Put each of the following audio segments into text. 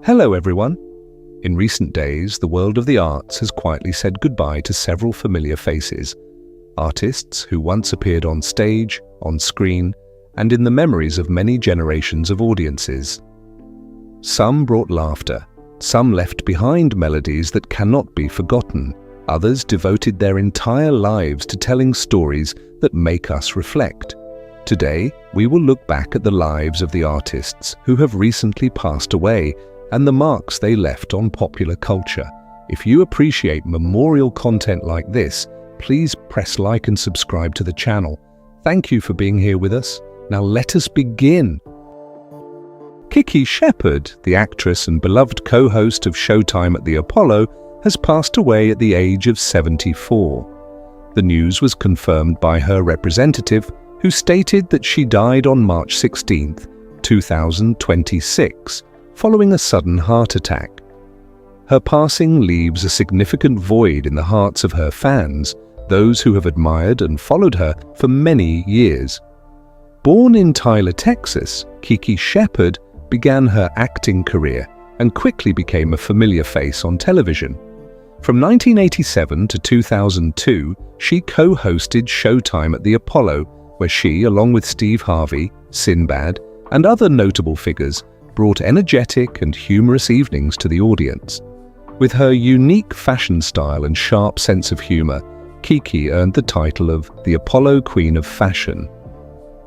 Hello everyone! In recent days, the world of the arts has quietly said goodbye to several familiar faces. Artists who once appeared on stage, on screen, and in the memories of many generations of audiences. Some brought laughter, some left behind melodies that cannot be forgotten. Others devoted their entire lives to telling stories that make us reflect. Today, we will look back at the lives of the artists who have recently passed away and the marks they left on popular culture. If you appreciate memorial content like this, please press like and subscribe to the channel. Thank you for being here with us. Now let us begin. Kiki Shepard, the actress and beloved co-host of Showtime at the Apollo, has passed away at the age of 74. The news was confirmed by her representative, who stated that she died on March 16, 2026, following a sudden heart attack. Her passing leaves a significant void in the hearts of her fans, those who have admired and followed her for many years. Born in Tyler, Texas, Kiki Shepard began her acting career and quickly became a familiar face on television. From 1987 to 2002, she co-hosted Showtime at the Apollo, where she, along with Steve Harvey, Sinbad, and other notable figures, brought energetic and humorous evenings to the audience. With her unique fashion style and sharp sense of humor, Kiki earned the title of the Apollo Queen of Fashion.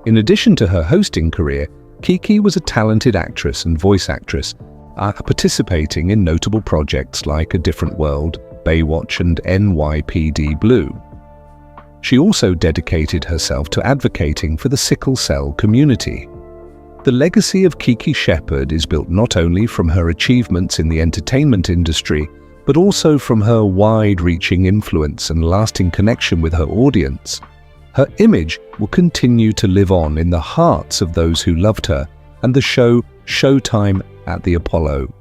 In addition to her hosting career, Kiki was a talented actress and voice actress, participating in notable projects like A Different World, Baywatch, and NYPD Blue. She also dedicated herself to advocating for the sickle cell community. The legacy of Kiki Shepard is built not only from her achievements in the entertainment industry, but also from her wide-reaching influence and lasting connection with her audience. Her image will continue to live on in the hearts of those who loved her and the show Showtime at the Apollo.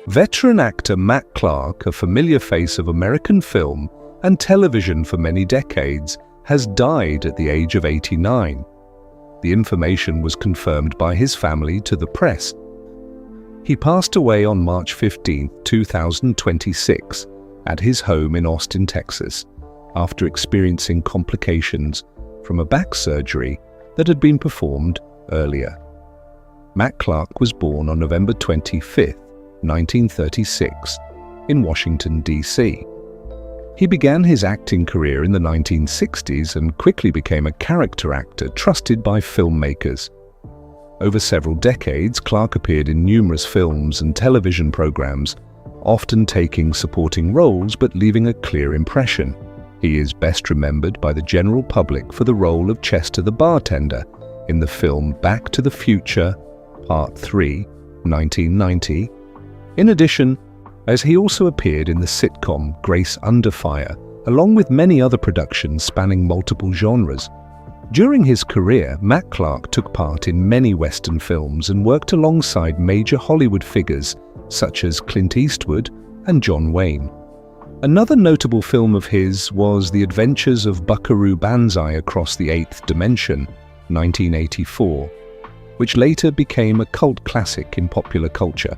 Veteran actor Matt Clark, a familiar face of American film and television for many decades, has died at the age of 89. The information was confirmed by his family to the press. He passed away on March 15, 2026, at his home in Austin, Texas, after experiencing complications from a back surgery that had been performed earlier. Matt Clark was born on November 25, 1936, in Washington, D.C. He began his acting career in the 1960s and quickly became a character actor trusted by filmmakers. Over several decades, Clark appeared in numerous films and television programs, often taking supporting roles but leaving a clear impression. He is best remembered by the general public for the role of Chester the bartender in the film Back to the Future, Part 3, 1990. In addition, as he also appeared in the sitcom Grace Under Fire, along with many other productions spanning multiple genres. During his career, Matt Clark took part in many Western films and worked alongside major Hollywood figures such as Clint Eastwood and John Wayne. Another notable film of his was The Adventures of Buckaroo Banzai Across the Eighth Dimension, 1984, which later became a cult classic in popular culture.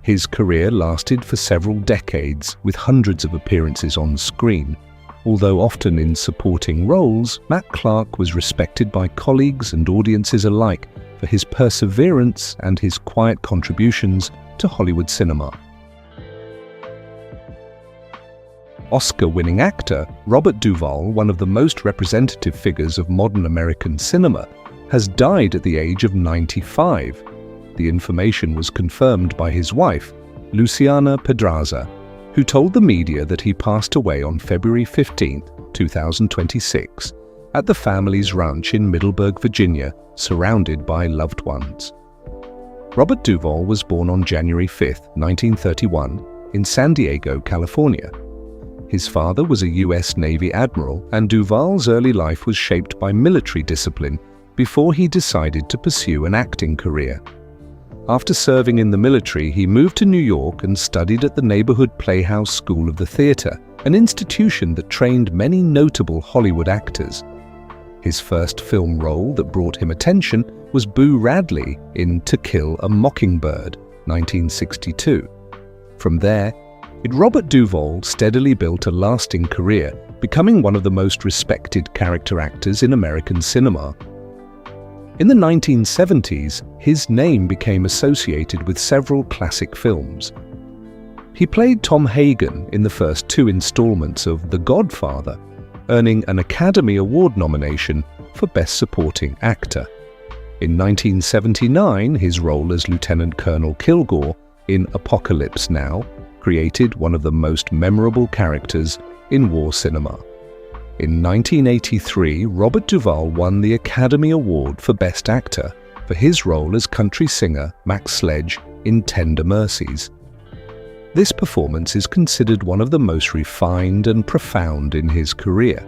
His career lasted for several decades, with hundreds of appearances on screen. Although often in supporting roles, Matt Clark was respected by colleagues and audiences alike for his perseverance and his quiet contributions to Hollywood cinema. Oscar-winning actor Robert Duvall, one of the most representative figures of modern American cinema, has died at the age of 95. The information was confirmed by his wife, Luciana Pedraza, who told the media that he passed away on February 15, 2026, at the family's ranch in Middleburg, Virginia, surrounded by loved ones. Robert Duvall was born on January 5, 1931, in San Diego, California. His father was a U.S. Navy admiral, and Duvall's early life was shaped by military discipline before he decided to pursue an acting career. After serving in the military, he moved to New York and studied at the neighborhood Playhouse School of the Theater, an institution that trained many notable Hollywood actors. His first film role that brought him attention was Boo Radley in To Kill a Mockingbird, 1962. From there, Robert Duvall steadily built a lasting career, becoming one of the most respected character actors in American cinema. In the 1970s, his name became associated with several classic films. He played Tom Hagen in the first 2 installments of The Godfather, earning an Academy Award nomination for Best Supporting Actor. In 1979, his role as Lieutenant Colonel Kilgore in Apocalypse Now created one of the most memorable characters in war cinema. In 1983, Robert Duvall won the Academy Award for Best Actor for his role as country singer Max Sledge in Tender Mercies. This performance is considered one of the most refined and profound in his career.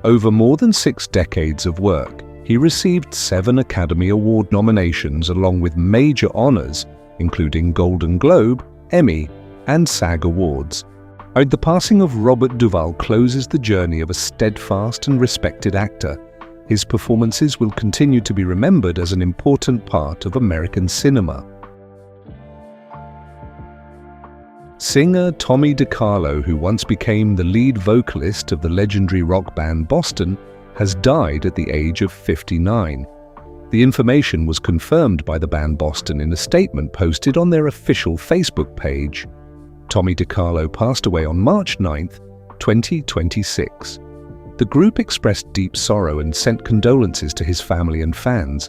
Over more than 6 decades of work, he received 7 Academy Award nominations along with major honors, including Golden Globe, Emmy, and SAG Awards. The passing of Robert Duvall closes the journey of a steadfast and respected actor. His performances will continue to be remembered as an important part of American cinema. Singer Tommy DiCarlo, who once became the lead vocalist of the legendary rock band Boston, has died at the age of 59. The information was confirmed by the band Boston in a statement posted on their official Facebook page. Tommy DiCarlo passed away on March 9, 2026. The group expressed deep sorrow and sent condolences to his family and fans.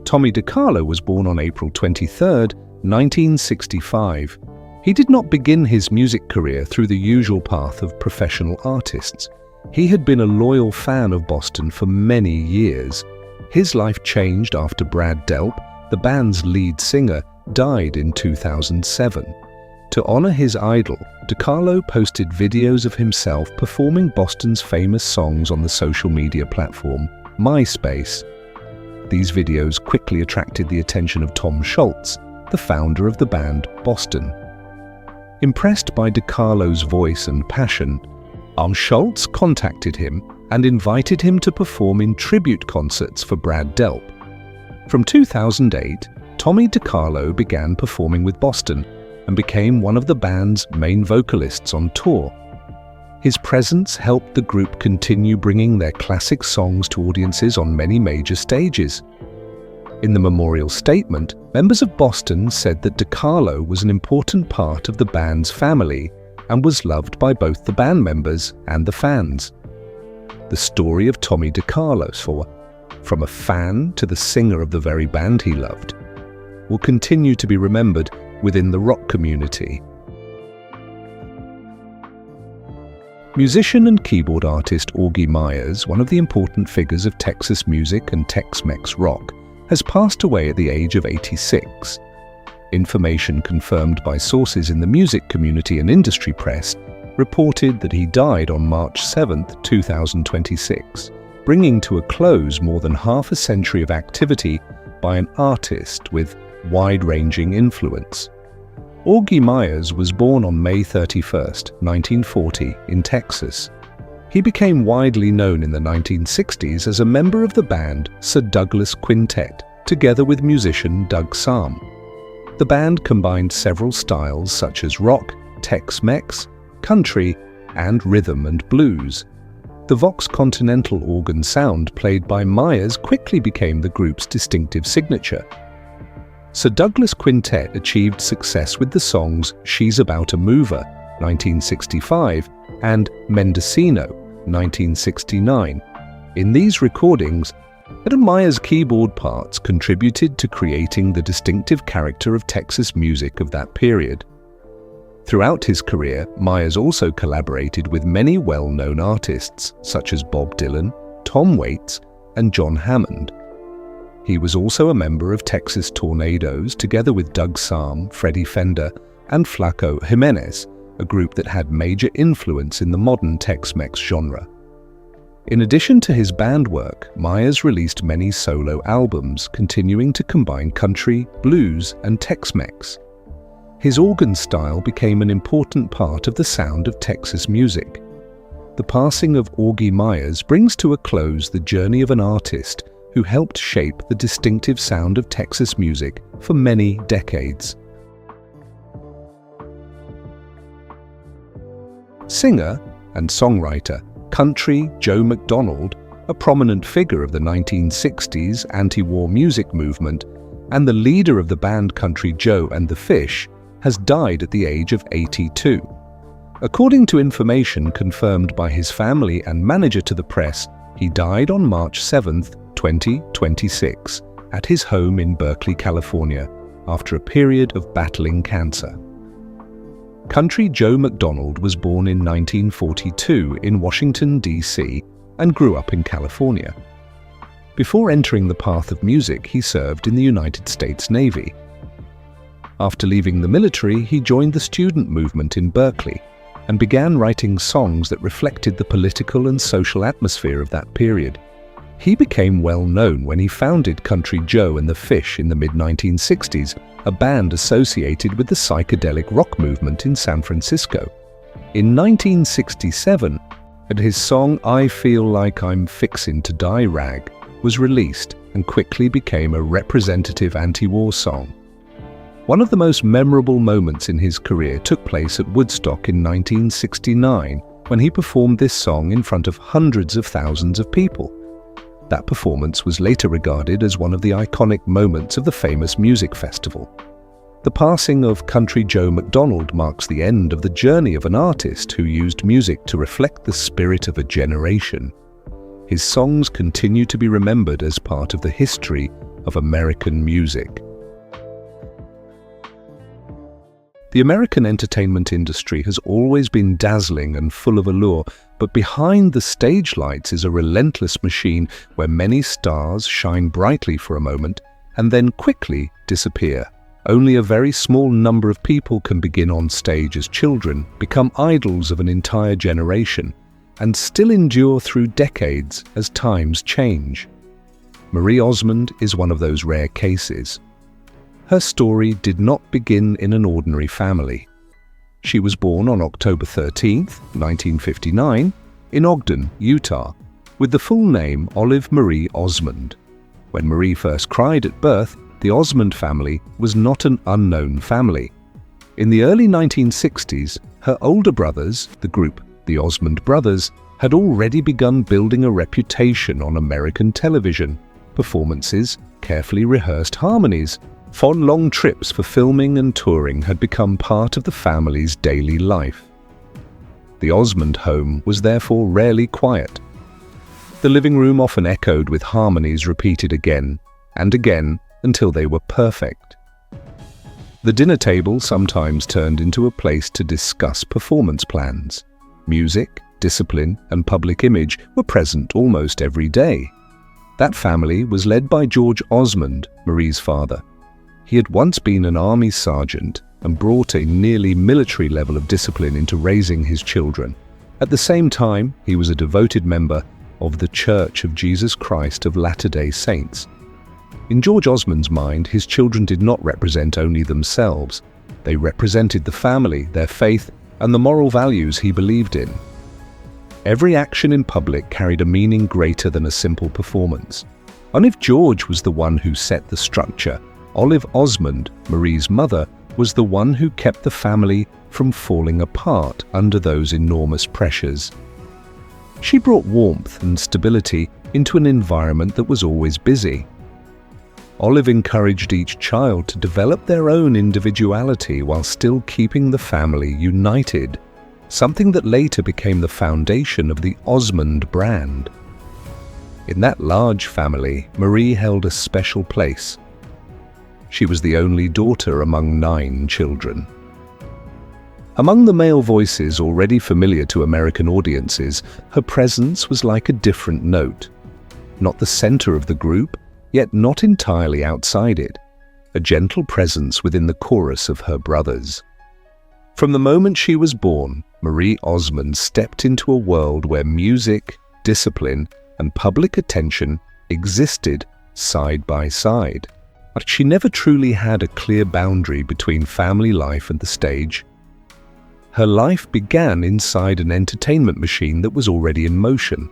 Tommy DiCarlo was born on April 23, 1965. He did not begin his music career through the usual path of professional artists. He had been a loyal fan of Boston for many years. His life changed after Brad Delp, the band's lead singer, died in 2007. To honor his idol, DiCarlo posted videos of himself performing Boston's famous songs on the social media platform MySpace. These videos quickly attracted the attention of Tom Scholz, the founder of the band Boston. Impressed by DiCarlo's voice and passion, Scholz contacted him and invited him to perform in tribute concerts for Brad Delp. From 2008, Tommy DiCarlo began performing with Boston and became one of the band's main vocalists on tour. His presence helped the group continue bringing their classic songs to audiences on many major stages. In the memorial statement, members of Boston said that DiCarlo was an important part of the band's family and was loved by both the band members and the fans. The story of Tommy DiCarlo, from a fan to the singer of the very band he loved, will continue to be remembered within the rock community. Musician and keyboard artist Augie Myers, one of the important figures of Texas music and Tex-Mex rock, has passed away at the age of 86. Information confirmed by sources in the music community and industry press reported that he died on March 7, 2026, bringing to a close more than half a century of activity by an artist with wide-ranging influence. Augie Myers was born on May 31, 1940, in Texas. He became widely known in the 1960s as a member of the band Sir Douglas Quintet, together with musician Doug Sahm. The band combined several styles such as rock, Tex-Mex, country, and rhythm and blues. The Vox Continental organ sound played by Myers quickly became the group's distinctive signature. Sir Douglas Quintet achieved success with the songs She's About a Mover, 1965, and Mendocino, 1969. In these recordings, Myers' keyboard parts contributed to creating the distinctive character of Texas music of that period. Throughout his career, Myers also collaborated with many well-known artists such as Bob Dylan, Tom Waits, and John Hammond. He was also a member of Texas Tornadoes together with Doug Sahm, Freddie Fender, and Flaco Jimenez, a group that had major influence in the modern Tex-Mex genre. In addition to his band work, Myers released many solo albums, continuing to combine country, blues, and Tex-Mex. His organ style became an important part of the sound of Texas music. The passing of Augie Myers brings to a close the journey of an artist who helped shape the distinctive sound of Texas music for many decades. Singer and songwriter Country Joe McDonald, a prominent figure of the 1960s anti-war music movement and the leader of the band Country Joe and the Fish, has died at the age of 82. According to information confirmed by his family and manager to the press, he died on March 7, 2026, at his home in Berkeley, California, after a period of battling cancer. Country Joe McDonald was born in 1942 in Washington, D.C., and grew up in California. Before entering the path of music, he served in the United States Navy. After leaving the military, he joined the student movement in Berkeley and began writing songs that reflected the political and social atmosphere of that period. He became well known when he founded Country Joe and the Fish in the mid-1960s, a band associated with the psychedelic rock movement in San Francisco. In 1967, his song "I Feel Like I'm Fixin' to Die Rag" was released and quickly became a representative anti-war song. One of the most memorable moments in his career took place at Woodstock in 1969 when he performed this song in front of hundreds of thousands of people. That performance was later regarded as one of the iconic moments of the famous music festival. The passing of Country Joe McDonald marks the end of the journey of an artist who used music to reflect the spirit of a generation. His songs continue to be remembered as part of the history of American music. The American entertainment industry has always been dazzling and full of allure, but behind the stage lights is a relentless machine where many stars shine brightly for a moment and then quickly disappear. Only a very small number of people can begin on stage as children, become idols of an entire generation, and still endure through decades as times change. Marie Osmond is one of those rare cases. Her story did not begin in an ordinary family. She was born on October 13, 1959, in Ogden, Utah, with the full name Olive Marie Osmond. When Marie first cried at birth, the Osmond family was not an unknown family. In the early 1960s, her older brothers, the group the Osmond Brothers, had already begun building a reputation on American television. Performances, carefully rehearsed harmonies, long trips for filming and touring had become part of the family's daily life. The Osmond home was therefore rarely quiet. The living room often echoed with harmonies repeated again and again until they were perfect. The dinner table sometimes turned into a place to discuss performance plans. Music, discipline, and public image were present almost every day. That family was led by George Osmond, Marie's father. He had once been an army sergeant and brought a nearly military level of discipline into raising his children. At the same time, he was a devoted member of the Church of Jesus Christ of Latter-day Saints. In George Osmond's mind, his children did not represent only themselves. They represented the family, their faith, and the moral values he believed in. Every action in public carried a meaning greater than a simple performance. And if George was the one who set the structure, Olive Osmond, Marie's mother, was the one who kept the family from falling apart under those enormous pressures. She brought warmth and stability into an environment that was always busy. Olive encouraged each child to develop their own individuality while still keeping the family united, something that later became the foundation of the Osmond brand. In that large family, Marie held a special place. She was the only daughter among 9 children. Among the male voices already familiar to American audiences, her presence was like a different note. Not the center of the group, yet not entirely outside it, a gentle presence within the chorus of her brothers. From the moment she was born, Marie Osmond stepped into a world where music, discipline, and public attention existed side by side. But she never truly had a clear boundary between family life and the stage. Her life began inside an entertainment machine that was already in motion,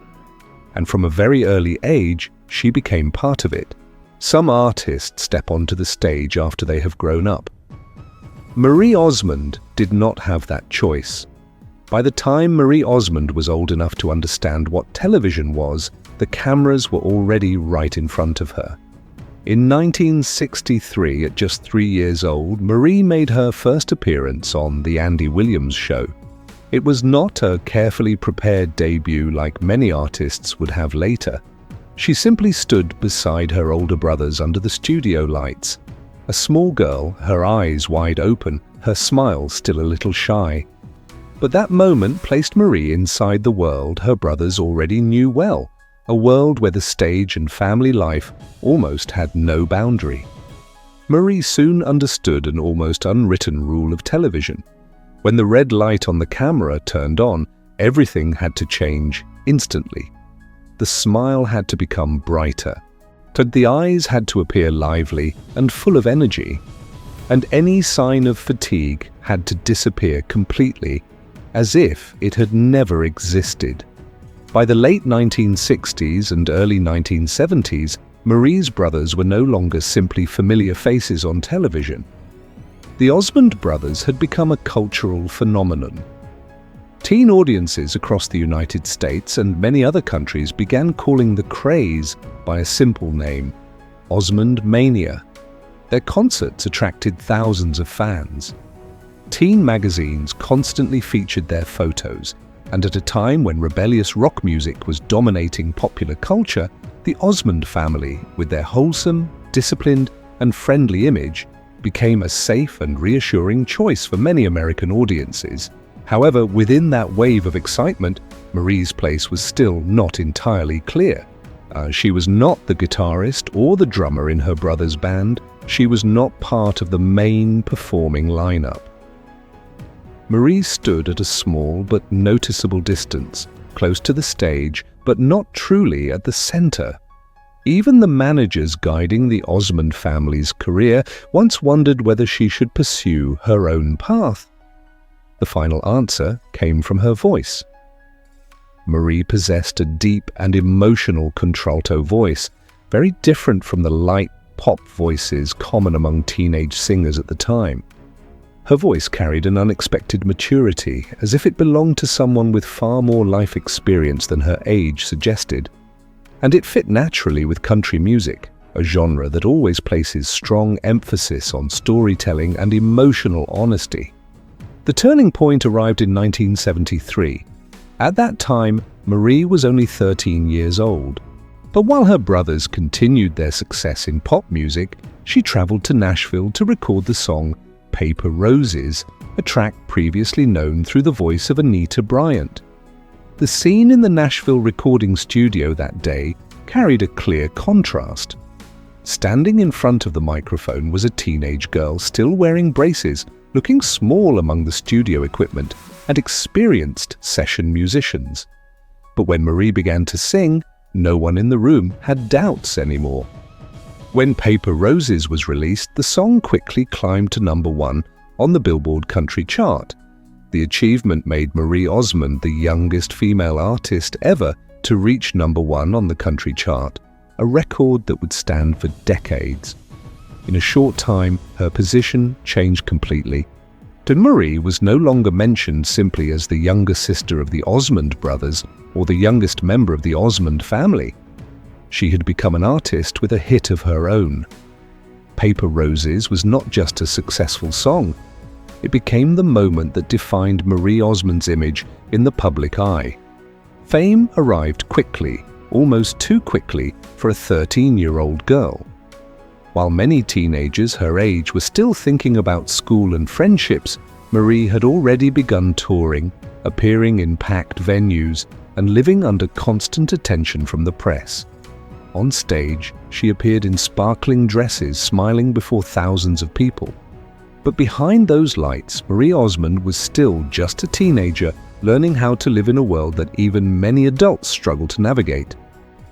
and from a very early age, she became part of it. Some artists step onto the stage after they have grown up. Marie Osmond did not have that choice. By the time Marie Osmond was old enough to understand what television was, the cameras were already right in front of her. In 1963, at just 3 years old, Marie made her first appearance on The Andy Williams Show. It was not a carefully prepared debut like many artists would have later. She simply stood beside her older brothers under the studio lights. A small girl, her eyes wide open, her smile still a little shy. But that moment placed Marie inside the world her brothers already knew well, a world where the stage and family life almost had no boundary. Marie soon understood an almost unwritten rule of television. When the red light on the camera turned on, everything had to change instantly. The smile had to become brighter. The eyes had to appear lively and full of energy. And any sign of fatigue had to disappear completely, as if it had never existed. By the late 1960s and early 1970s, Marie's brothers were no longer simply familiar faces on television. The Osmond brothers had become a cultural phenomenon. Teen audiences across the United States and many other countries began calling the craze by a simple name: Osmond Mania. Their concerts attracted thousands of fans. Teen magazines constantly featured their photos, and at a time when rebellious rock music was dominating popular culture, the Osmond family, with their wholesome, disciplined, and friendly image, became a safe and reassuring choice for many American audiences. However, within that wave of excitement, Marie's place was still not entirely clear. She was not the guitarist or the drummer in her brother's band. She was not part of the main performing lineup. Marie stood at a small but noticeable distance, close to the stage, but not truly at the center. Even the managers guiding the Osmond family's career once wondered whether she should pursue her own path. The final answer came from her voice. Marie possessed a deep and emotional contralto voice, very different from the light pop voices common among teenage singers at the time. Her voice carried an unexpected maturity, as if it belonged to someone with far more life experience than her age suggested. And it fit naturally with country music, a genre that always places strong emphasis on storytelling and emotional honesty. The turning point arrived in 1973. At that time, Marie was only 13 years old. But while her brothers continued their success in pop music, she traveled to Nashville to record the song Paper Roses, a track previously known through the voice of Anita Bryant. The scene in the Nashville recording studio that day carried a clear contrast. Standing in front of the microphone was a teenage girl still wearing braces, looking small among the studio equipment and experienced session musicians. But when Marie began to sing, no one in the room had doubts anymore. When Paper Roses was released, the song quickly climbed to #1 on the Billboard Country chart. The achievement made Marie Osmond the youngest female artist ever to reach #1 on the country chart, a record that would stand for decades. In a short time, her position changed completely. Marie was no longer mentioned simply as the younger sister of the Osmond brothers or the youngest member of the Osmond family. She had become an artist with a hit of her own. Paper Roses was not just a successful song. It became the moment that defined Marie Osmond's image in the public eye. Fame arrived quickly, almost too quickly for a 13-year-old girl. While many teenagers her age were still thinking about school and friendships, Marie had already begun touring, appearing in packed venues, and living under constant attention from the press. On stage, she appeared in sparkling dresses, smiling before thousands of people. But behind those lights, Marie Osmond was still just a teenager, learning how to live in a world that even many adults struggle to navigate.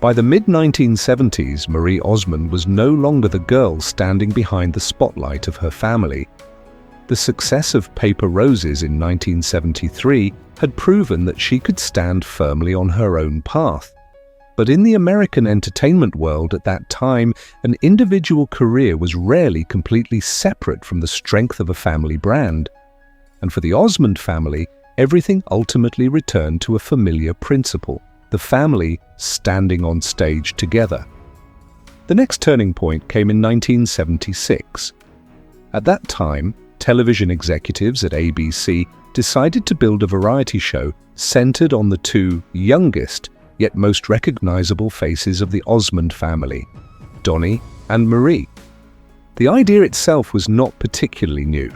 By the mid-1970s, Marie Osmond was no longer the girl standing behind the spotlight of her family. The success of Paper Roses in 1973 had proven that she could stand firmly on her own path. But in the American entertainment world at that time, an individual career was rarely completely separate from the strength of a family brand. And for the Osmond family, everything ultimately returned to a familiar principle: the family standing on stage together. The next turning point came in 1976. At that time, television executives at ABC decided to build a variety show centered on the two youngest yet most recognizable faces of the Osmond family, Donnie and Marie. The idea itself was not particularly new.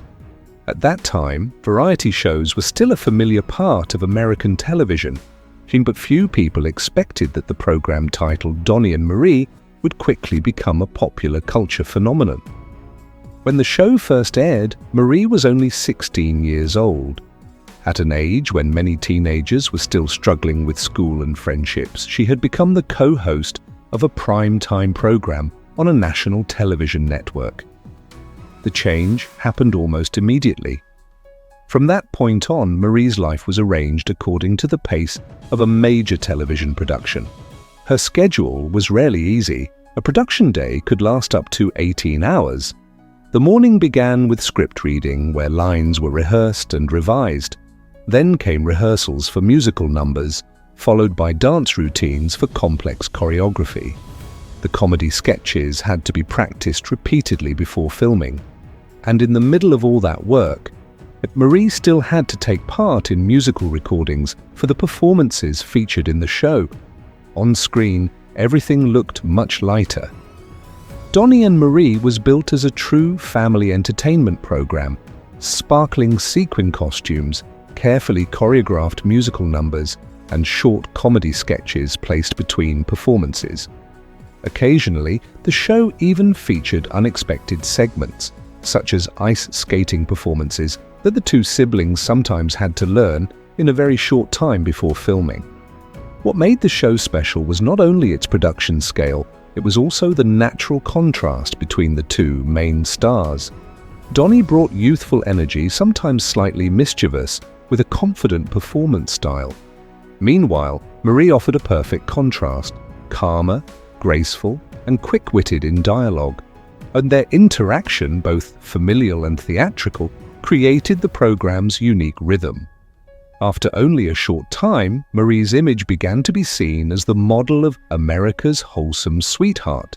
At that time, variety shows were still a familiar part of American television, but few people expected that the program titled Donnie and Marie would quickly become a popular culture phenomenon. When the show first aired, Marie was only 16 years old. At an age when many teenagers were still struggling with school and friendships, she had become the co-host of a prime-time program on a national television network. The change happened almost immediately. From that point on, Marie's life was arranged according to the pace of a major television production. Her schedule was rarely easy. A production day could last up to 18 hours. The morning began with script reading, where lines were rehearsed and revised. Then came rehearsals for musical numbers, followed by dance routines for complex choreography. The comedy sketches had to be practiced repeatedly before filming. And in the middle of all that work, Marie still had to take part in musical recordings for the performances featured in the show. On screen, everything looked much lighter. Donnie and Marie was built as a true family entertainment program: sparkling sequin costumes, carefully choreographed musical numbers, and short comedy sketches placed between performances. Occasionally, the show even featured unexpected segments, such as ice skating performances that the two siblings sometimes had to learn in a very short time before filming. What made the show special was not only its production scale, it was also the natural contrast between the two main stars. Donnie brought youthful energy, sometimes slightly mischievous, with a confident performance style. Meanwhile, Marie offered a perfect contrast: calmer, graceful, and quick-witted in dialogue. And their interaction, both familial and theatrical, created the program's unique rhythm. After only a short time, Marie's image began to be seen as the model of America's wholesome sweetheart,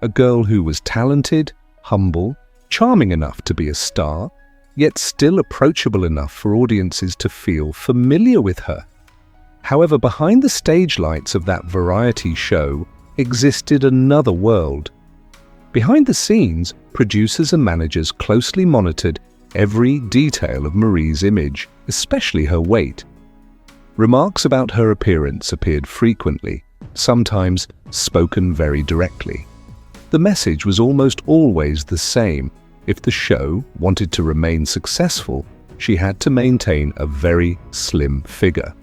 a girl who was talented, humble, charming enough to be a star, yet still approachable enough for audiences to feel familiar with her. However, behind the stage lights of that variety show existed another world. Behind the scenes, producers and managers closely monitored every detail of Marie's image, especially her weight. Remarks about her appearance appeared frequently, sometimes spoken very directly. The message was almost always the same: if the show wanted to remain successful, she had to maintain a very slim figure.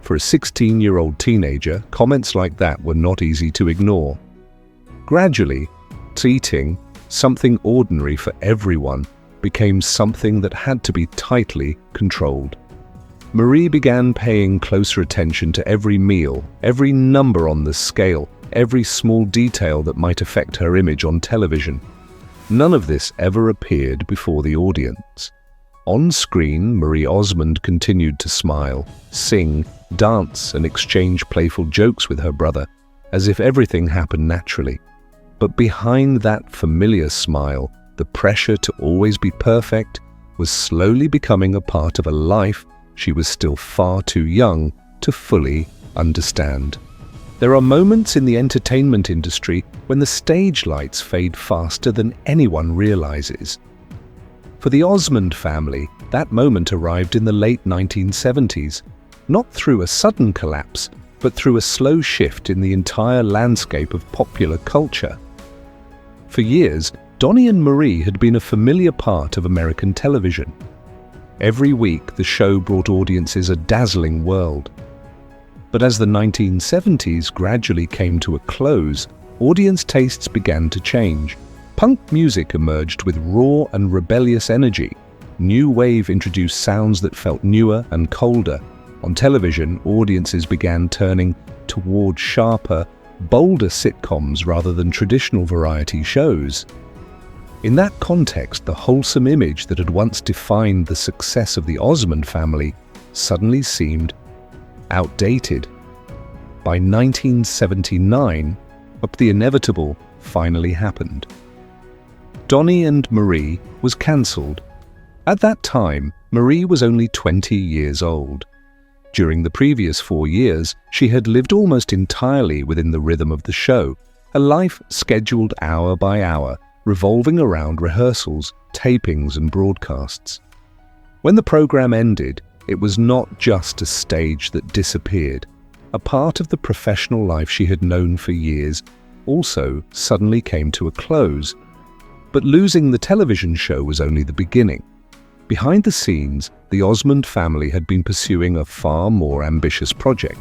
For a 16-year-old teenager, comments like that were not easy to ignore. Gradually, eating, something ordinary for everyone, became something that had to be tightly controlled. Marie began paying closer attention to every meal, every number on the scale, every small detail that might affect her image on television. None of this ever appeared before the audience. On screen, Marie Osmond continued to smile, sing, dance, and exchange playful jokes with her brother, as if everything happened naturally. But behind that familiar smile, the pressure to always be perfect was slowly becoming a part of a life she was still far too young to fully understand. There are moments in the entertainment industry when the stage lights fade faster than anyone realizes. For the Osmond family, that moment arrived in the late 1970s, not through a sudden collapse, but through a slow shift in the entire landscape of popular culture. For years, Donnie and Marie had been a familiar part of American television. Every week, the show brought audiences a dazzling world. But as the 1970s gradually came to a close, audience tastes began to change. Punk music emerged with raw and rebellious energy. New wave introduced sounds that felt newer and colder. On television, audiences began turning toward sharper, bolder sitcoms rather than traditional variety shows. In that context, the wholesome image that had once defined the success of the Osmond family suddenly seemed outdated. By 1979, the inevitable finally happened. Donnie and Marie was cancelled. At that time, Marie was only 20 years old. During the previous 4 years, she had lived almost entirely within the rhythm of the show, a life scheduled hour by hour, revolving around rehearsals, tapings, and broadcasts. When the program ended, it was not just a stage that disappeared. A part of the professional life she had known for years also suddenly came to a close. But losing the television show was only the beginning. Behind the scenes, the Osmond family had been pursuing a far more ambitious project.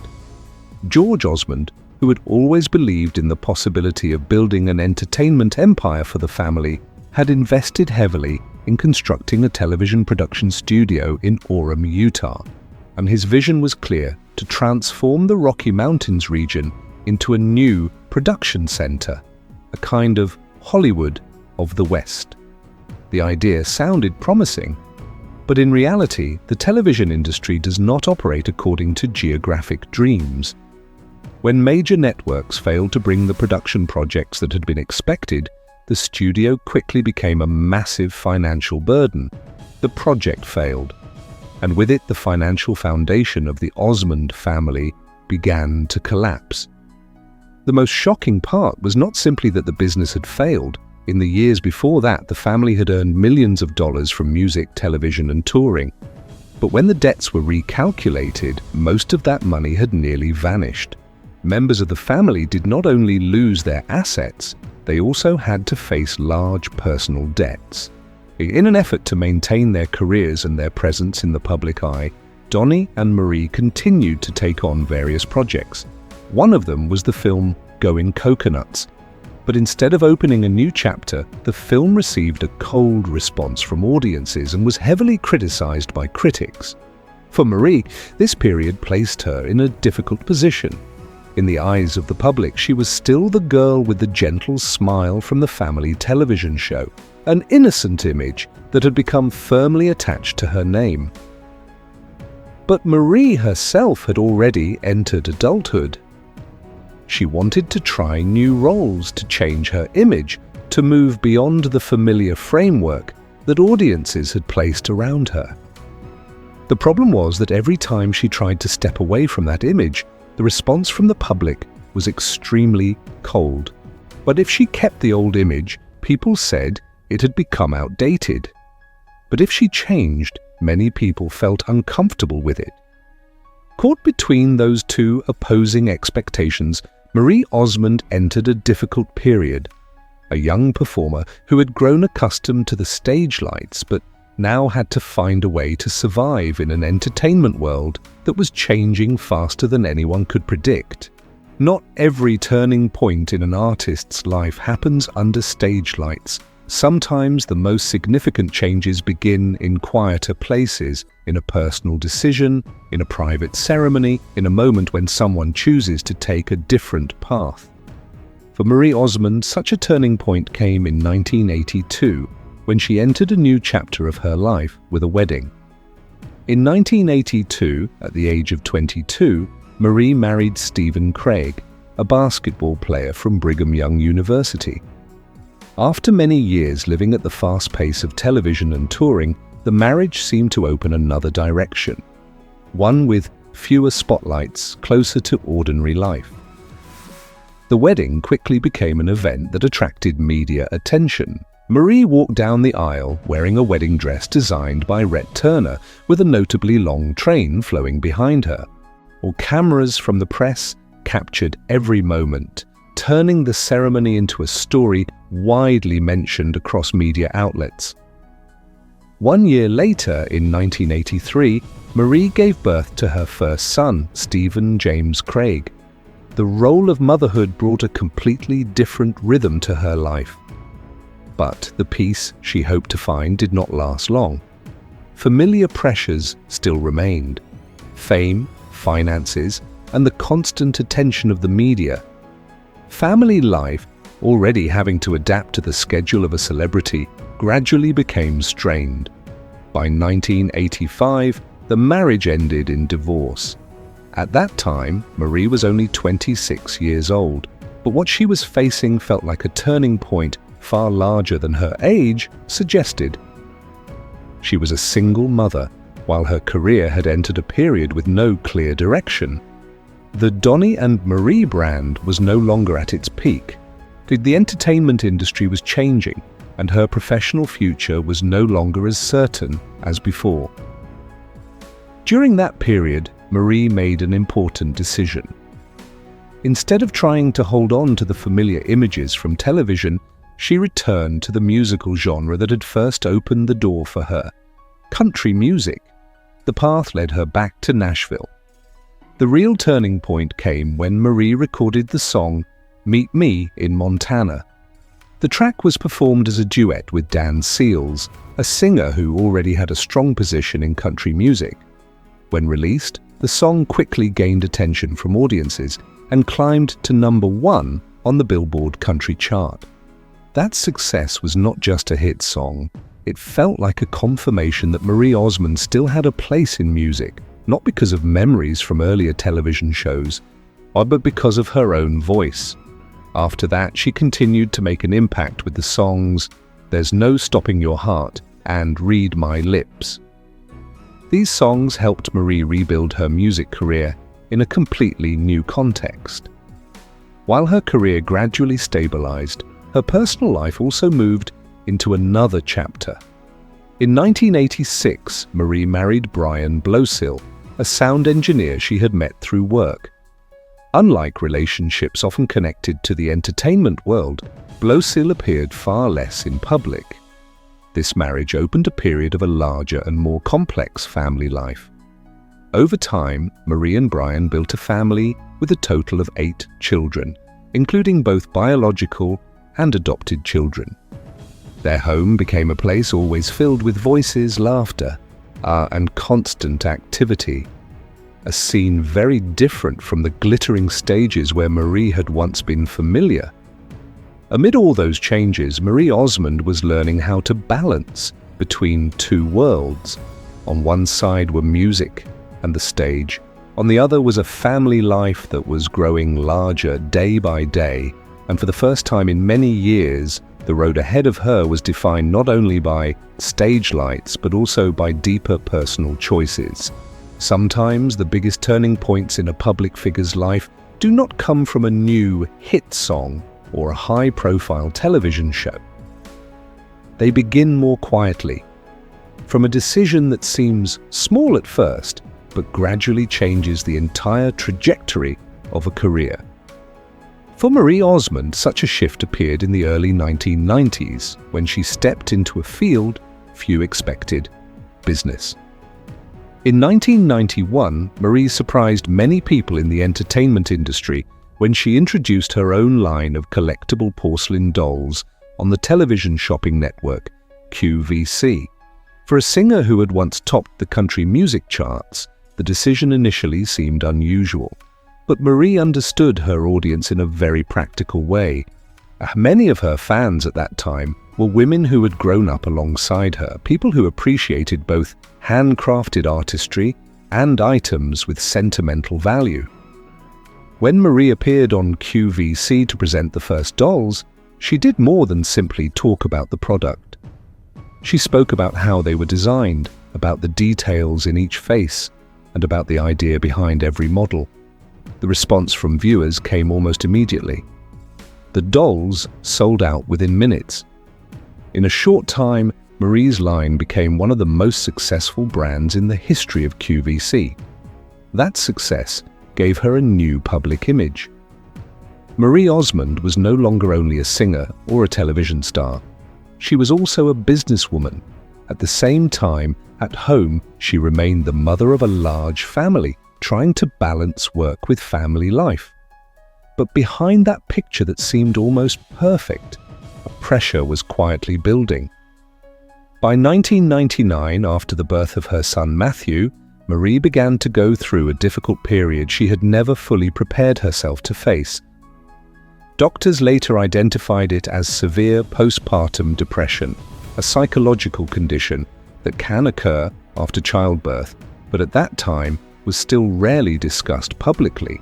George Osmond, who had always believed in the possibility of building an entertainment empire for the family, had invested heavily in constructing a television production studio in Orem, Utah, and his vision was clear: to transform the Rocky Mountains region into a new production center, a kind of Hollywood of the West. The idea sounded promising, but in reality, the television industry does not operate according to geographic dreams. When major networks failed to bring the production projects that had been expected, the studio quickly became a massive financial burden. The project failed, and with it the financial foundation of the Osmond family began to collapse. The most shocking part was not simply that the business had failed. In the years before that, the family had earned millions of dollars from music, television, and touring. But when the debts were recalculated, most of that money had nearly vanished. Members of the family did not only lose their assets, they also had to face large personal debts. In an effort to maintain their careers and their presence in the public eye, Donnie and Marie continued to take on various projects. One of them was the film Goin' Coconuts. But instead of opening a new chapter, the film received a cold response from audiences and was heavily criticized by critics. For Marie, this period placed her in a difficult position. In the eyes of the public, she was still the girl with the gentle smile from the family television show, an innocent image that had become firmly attached to her name. But Marie herself had already entered adulthood. She wanted to try new roles, to change her image, to move beyond the familiar framework that audiences had placed around her. The problem was that every time she tried to step away from that image, the response from the public was extremely cold. But if she kept the old image, people said it had become outdated. But if she changed, many people felt uncomfortable with it. Caught between those two opposing expectations, Marie Osmond entered a difficult period. A young performer who had grown accustomed to the stage lights but now had to find a way to survive in an entertainment world that was changing faster than anyone could predict. Not every turning point in an artist's life happens under stage lights. Sometimes the most significant changes begin in quieter places, in a personal decision, in a private ceremony, in a moment when someone chooses to take a different path. For Marie Osmond, such a turning point came in 1982, when she entered a new chapter of her life with a wedding. In 1982, at the age of 22, Marie married Stephen Craig, a basketball player from Brigham Young University. After many years living at the fast pace of television and touring, the marriage seemed to open another direction, one with fewer spotlights, closer to ordinary life. The wedding quickly became an event that attracted media attention. Marie walked down the aisle wearing a wedding dress designed by Rhett Turner, with a notably long train flowing behind her. While cameras from the press captured every moment, turning the ceremony into a story widely mentioned across media outlets. 1 year later, in 1983, Marie gave birth to her first son, Stephen James Craig. The role of motherhood brought a completely different rhythm to her life. But the peace she hoped to find did not last long. Familiar pressures still remained: fame, finances, and the constant attention of the media. Family life, already having to adapt to the schedule of a celebrity, gradually became strained. By 1985, the marriage ended in divorce. At that time, Marie was only 26 years old, but what she was facing felt like a turning point far larger than her age suggested. She was a single mother, while her career had entered a period with no clear direction. The Donny and Marie brand was no longer at its peak. The entertainment industry was changing, and her professional future was no longer as certain as before. During that period, Marie made an important decision. Instead of trying to hold on to the familiar images from television, she returned to the musical genre that had first opened the door for her: country music. The path led her back to Nashville. The real turning point came when Marie recorded the song "Meet Me in Montana." The track was performed as a duet with Dan Seals, a singer who already had a strong position in country music. When released, the song quickly gained attention from audiences and climbed to #1 on the Billboard country chart. That success was not just a hit song. It felt like a confirmation that Marie Osmond still had a place in music, not because of memories from earlier television shows, but because of her own voice. After that, she continued to make an impact with the songs "There's No Stopping Your Heart" and "Read My Lips." These songs helped Marie rebuild her music career in a completely new context. While her career gradually stabilized, her personal life also moved into another chapter. In 1986, Marie married Brian Blosill, a sound engineer she had met through work. Unlike relationships often connected to the entertainment world, Blosill appeared far less in public. This marriage opened a period of a larger and more complex family life. Over time, Marie and Brian built a family with a total of 8 children, including both biological and adopted children. Their home became a place always filled with voices, laughter, and constant activity. A scene very different from the glittering stages where Marie had once been familiar. Amid all those changes, Marie Osmond was learning how to balance between two worlds. On one side were music and the stage. On the other was a family life that was growing larger day by day, and for the first time in many years, the road ahead of her was defined not only by stage lights, but also by deeper personal choices. Sometimes the biggest turning points in a public figure's life do not come from a new hit song or a high-profile television show. They begin more quietly, from a decision that seems small at first, but gradually changes the entire trajectory of a career. For Marie Osmond, such a shift appeared in the early 1990s, when she stepped into a field few expected: business. In 1991, Marie surprised many people in the entertainment industry when she introduced her own line of collectible porcelain dolls on the television shopping network QVC. For a singer who had once topped the country music charts, the decision initially seemed unusual. But Marie understood her audience in a very practical way. Many of her fans at that time were women who had grown up alongside her, people who appreciated both handcrafted artistry and items with sentimental value. When Marie appeared on QVC to present the first dolls, she did more than simply talk about the product. She spoke about how they were designed, about the details in each face, and about the idea behind every model. The response from viewers came almost immediately. The dolls sold out within minutes. In a short time, Marie's line became one of the most successful brands in the history of QVC. That success gave her a new public image. Marie Osmond was no longer only a singer or a television star. She was also a businesswoman. At the same time, at home, she remained the mother of a large family, trying to balance work with family life. But behind that picture that seemed almost perfect pressure was quietly building. By 1999, after the birth of her son Matthew, Marie began to go through a difficult period she had never fully prepared herself to face. Doctors later identified it as severe postpartum depression, a psychological condition that can occur after childbirth, but at that time was still rarely discussed publicly.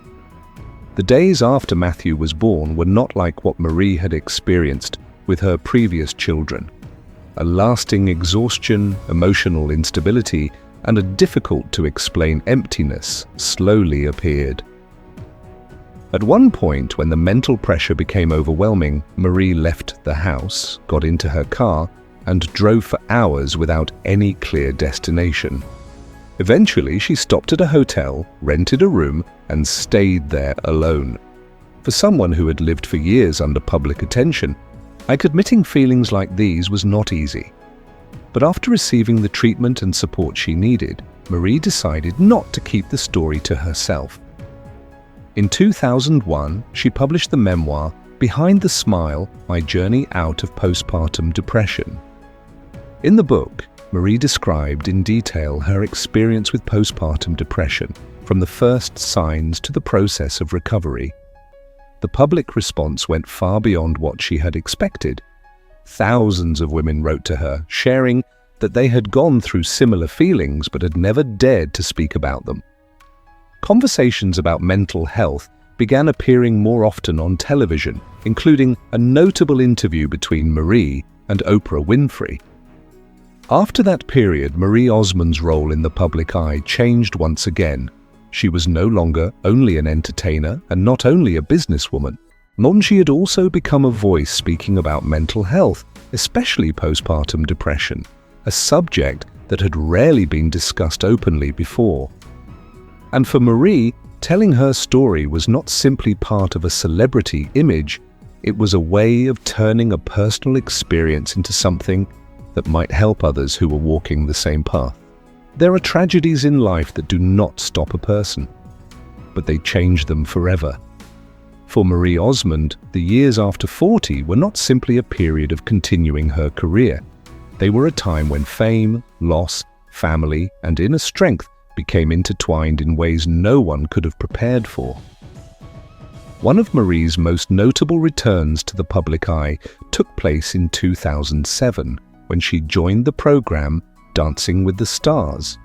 The days after Matthew was born were not like what Marie had experienced with her previous children. A lasting exhaustion, emotional instability, and a difficult-to-explain emptiness slowly appeared. At one point, when the mental pressure became overwhelming, Marie left the house, got into her car, and drove for hours without any clear destination. Eventually, she stopped at a hotel, rented a room, and stayed there alone. For someone who had lived for years under public attention, admitting feelings like these was not easy. But after receiving the treatment and support she needed, Marie decided not to keep the story to herself. In 2001, she published the memoir Behind the Smile: My Journey Out of Postpartum Depression. In the book, Marie described in detail her experience with postpartum depression, from the first signs to the process of recovery. The public response went far beyond what she had expected. Thousands of women wrote to her, sharing that they had gone through similar feelings but had never dared to speak about them. Conversations about mental health began appearing more often on television, including a notable interview between Marie and Oprah Winfrey. After that period, Marie Osmond's role in the public eye changed once again. She was no longer only an entertainer and not only a businesswoman. She had also become a voice speaking about mental health, especially postpartum depression, a subject that had rarely been discussed openly before. And for Marie, telling her story was not simply part of a celebrity image, it was a way of turning a personal experience into something that might help others who were walking the same path. There are tragedies in life that do not stop a person, but they change them forever. For Marie Osmond, the years after 40 were not simply a period of continuing her career. They were a time when fame, loss, family, and inner strength became intertwined in ways no one could have prepared for. One of Marie's most notable returns to the public eye took place in 2007, when she joined the program Dancing with the Stars.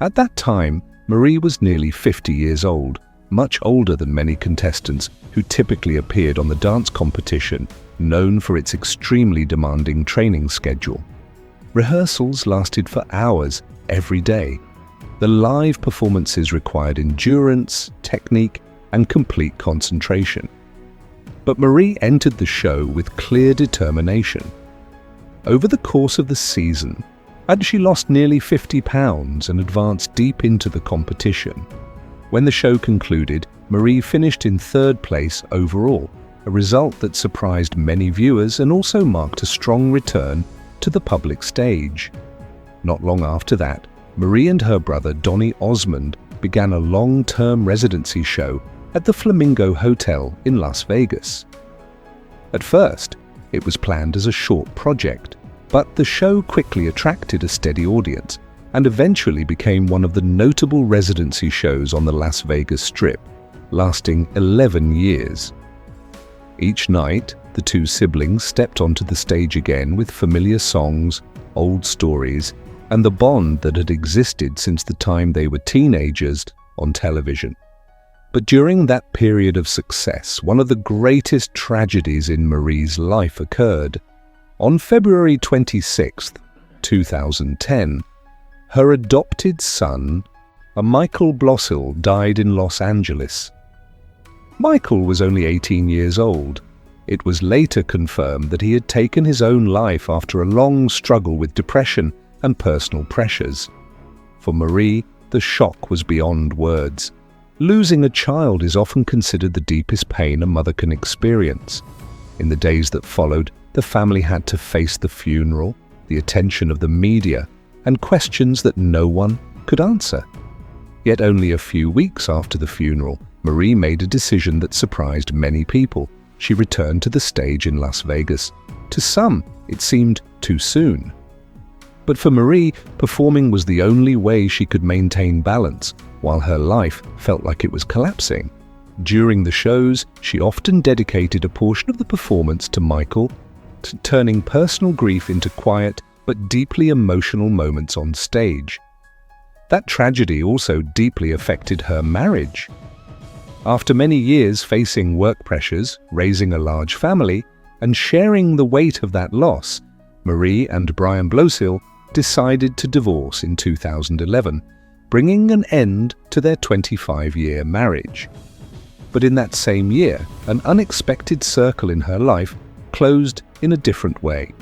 At that time, Marie was nearly 50 years old, much older than many contestants who typically appeared on the dance competition, known for its extremely demanding training schedule. Rehearsals lasted for hours every day. The live performances required endurance, technique, and complete concentration. But Marie entered the show with clear determination. Over the course of the season, she lost nearly 50 pounds and advanced deep into the competition. When the show concluded, Marie finished in third place overall, a result that surprised many viewers and also marked a strong return to the public stage. Not long after that, Marie and her brother Donny Osmond began a long-term residency show at the Flamingo Hotel in Las Vegas. At first, it was planned as a short project, but the show quickly attracted a steady audience and eventually became one of the notable residency shows on the Las Vegas Strip, lasting 11 years. Each night, the two siblings stepped onto the stage again with familiar songs, old stories, and the bond that had existed since the time they were teenagers on television. But during that period of success, one of the greatest tragedies in Marie's life occurred. On February 26, 2010, her adopted son, Michael Blossil, died in Los Angeles. Michael was only 18 years old. It was later confirmed that he had taken his own life after a long struggle with depression and personal pressures. For Marie, the shock was beyond words. Losing a child is often considered the deepest pain a mother can experience. In the days that followed, the family had to face the funeral, the attention of the media, and questions that no one could answer. Yet only a few weeks after the funeral, Marie made a decision that surprised many people. she returned to the stage in Las Vegas. To some, it seemed too soon. But for Marie, performing was the only way she could maintain balance while her life felt like it was collapsing. During the shows, she often dedicated a portion of the performance to Michael, turning personal grief into quiet but deeply emotional moments on stage. That tragedy also deeply affected her marriage. After many years facing work pressures, raising a large family, and sharing the weight of that loss, Marie and Brian Blosil decided to divorce in 2011, bringing an end to their 25-year marriage. But in that same year, an unexpected circle in her life closed in a different way.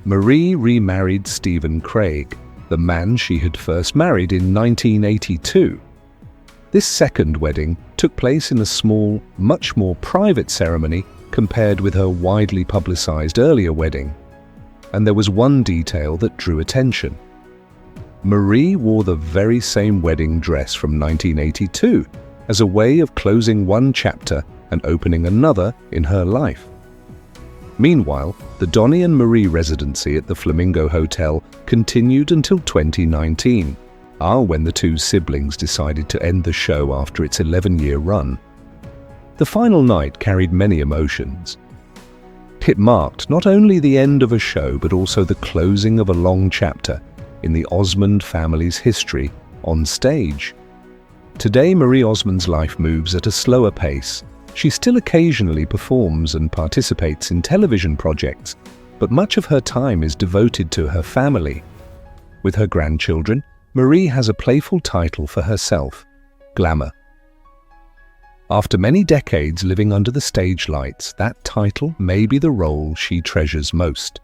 Marie remarried Stephen Craig, the man she had first married in 1982. This second wedding took place in a small, much more private ceremony compared with her widely publicized earlier wedding. And there was one detail that drew attention. Marie wore the very same wedding dress from 1982 as a way of closing one chapter and opening another in her life. Meanwhile, the Donnie and Marie residency at the Flamingo Hotel continued until 2019, when the two siblings decided to end the show after its 11-year run. The final night carried many emotions. It marked not only the end of a show but also the closing of a long chapter in the Osmond family's history on stage. Today, Marie Osmond's life moves at a slower pace. She still occasionally performs and participates in television projects, but much of her time is devoted to her family. With her grandchildren, Marie has a playful title for herself: Glamour. After many decades living under the stage lights, that title may be the role she treasures most.